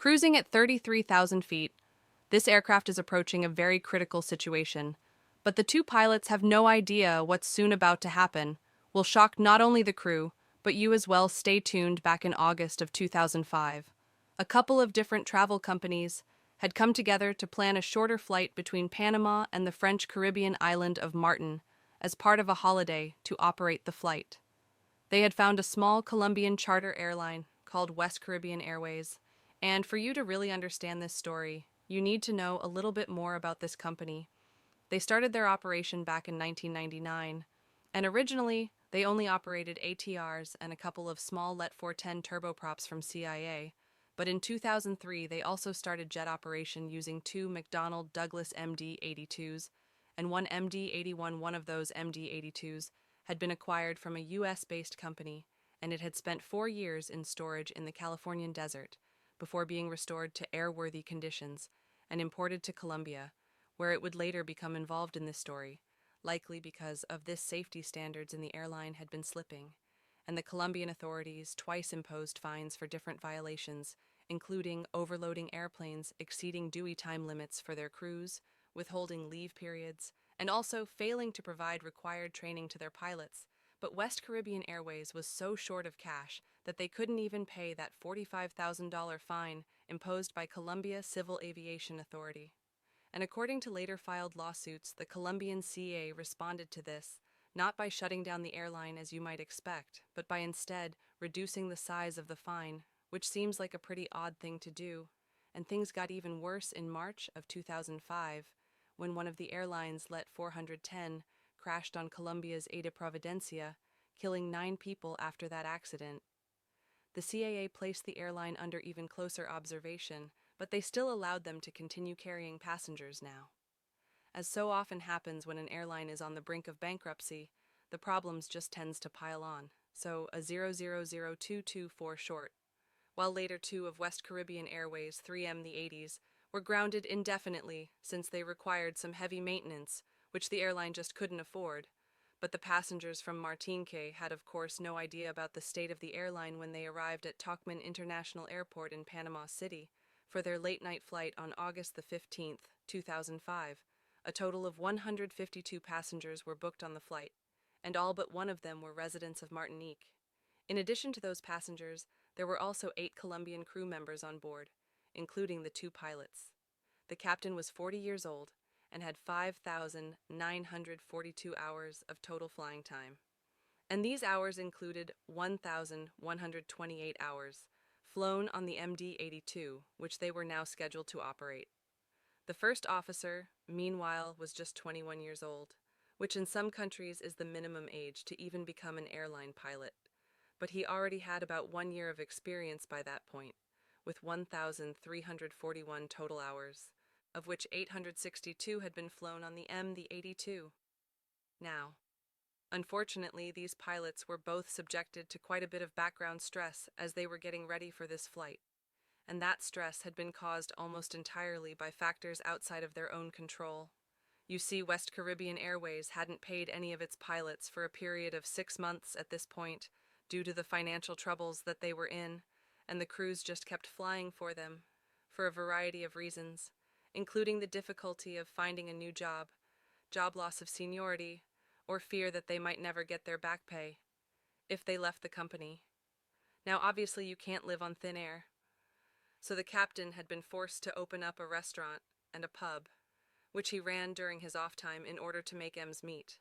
Cruising at 33,000 feet, this aircraft is approaching a very critical situation. But the two pilots have no idea what's soon about to happen will shock not only the crew, but you as well. Stay tuned. Back in August of 2005, a couple of different travel companies had come together to plan a shorter flight between Panama and the French Caribbean island of Martin as part of a holiday to operate the flight. They had found a small Colombian charter airline called West Caribbean Airways, and for you to really understand this story, you need to know a little bit more about this company. They started their operation back in 1999, and originally they only operated ATRs and a couple of small Let 410 turboprops from CIA, but in 2003 they also started jet operation using two McDonnell Douglas MD-82s and one MD-81. One of those MD-82s had been acquired from a US-based company, and it had spent 4 years in storage in the Californian desert before being restored to airworthy conditions and imported to Colombia, where it would later become involved in this story, likely because of this safety standards in the airline had been slipping, and the Colombian authorities twice imposed fines for different violations, including overloading airplanes, exceeding due time limits for their crews, withholding leave periods, and also failing to provide required training to their pilots. But West Caribbean Airways was so short of cash that they couldn't even pay that $45,000 fine imposed by Colombia Civil Aviation Authority. And according to later filed lawsuits, the Colombian CA responded to this, not by shutting down the airline as you might expect, but by instead reducing the size of the fine, which seems like a pretty odd thing to do. And things got even worse in March of 2005, when one of the airlines, Let 410, crashed on Colombia's Ada Providencia, killing 9 people after that accident. The CAA placed the airline under even closer observation, but they still allowed them to continue carrying passengers now. As so often happens when an airline is on the brink of bankruptcy, the problems just tends to pile on, so a 000224 short. While later 2 of West Caribbean Airways 3M the 80s were grounded indefinitely since they required some heavy maintenance, which the airline just couldn't afford. But the passengers from Martinique had of course no idea about the state of the airline when they arrived at Tocumen International Airport in Panama City for their late-night flight on August the 15th, 2005. A total of 152 passengers were booked on the flight, and all but one of them were residents of Martinique. In addition to those passengers, there were also 8 Colombian crew members on board, including the 2 pilots. The captain was 40 years old and had 5,942 hours of total flying time. And these hours included 1,128 hours flown on the MD-82, which they were now scheduled to operate. The first officer, meanwhile, was just 21 years old, which in some countries is the minimum age to even become an airline pilot. But he already had about 1 year of experience by that point, with 1,341 total hours, of which 862 had been flown on the MD-82. Now, unfortunately, these pilots were both subjected to quite a bit of background stress as they were getting ready for this flight, and that stress had been caused almost entirely by factors outside of their own control. You see, West Caribbean Airways hadn't paid any of its pilots for a period of 6 months at this point, due to the financial troubles that they were in, and the crews just kept flying for them, for a variety of reasons, including the difficulty of finding a new job loss of seniority, or fear that they might never get their back pay if they left the company. Now, obviously, you can't live on thin air, so the captain had been forced to open up a restaurant and a pub, which he ran during his off time in order to make ends meet.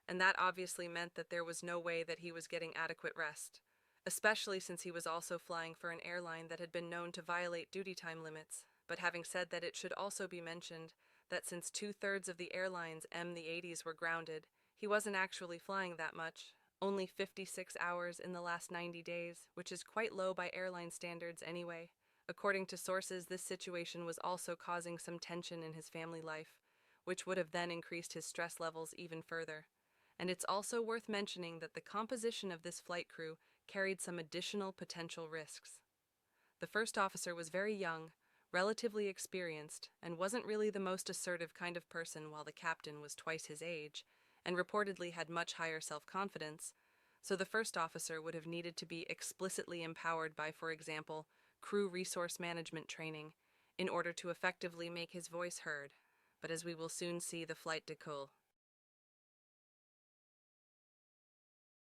And that obviously meant that there was no way that he was getting adequate rest, especially since he was also flying for an airline that had been known to violate duty time limits. But having said that, it should also be mentioned that since 2/3 of the airline's MD-80s were grounded, he wasn't actually flying that much, only 56 hours in the last 90 days, which is quite low by airline standards anyway. According to sources, this situation was also causing some tension in his family life, which would have then increased his stress levels even further. And it's also worth mentioning that the composition of this flight crew carried some additional potential risks. The first officer was very young, relatively experienced, and wasn't really the most assertive kind of person, while the captain was twice his age, and reportedly had much higher self-confidence, so the first officer would have needed to be explicitly empowered by, for example, crew resource management training in order to effectively make his voice heard. But as we will soon see, the flight decolle.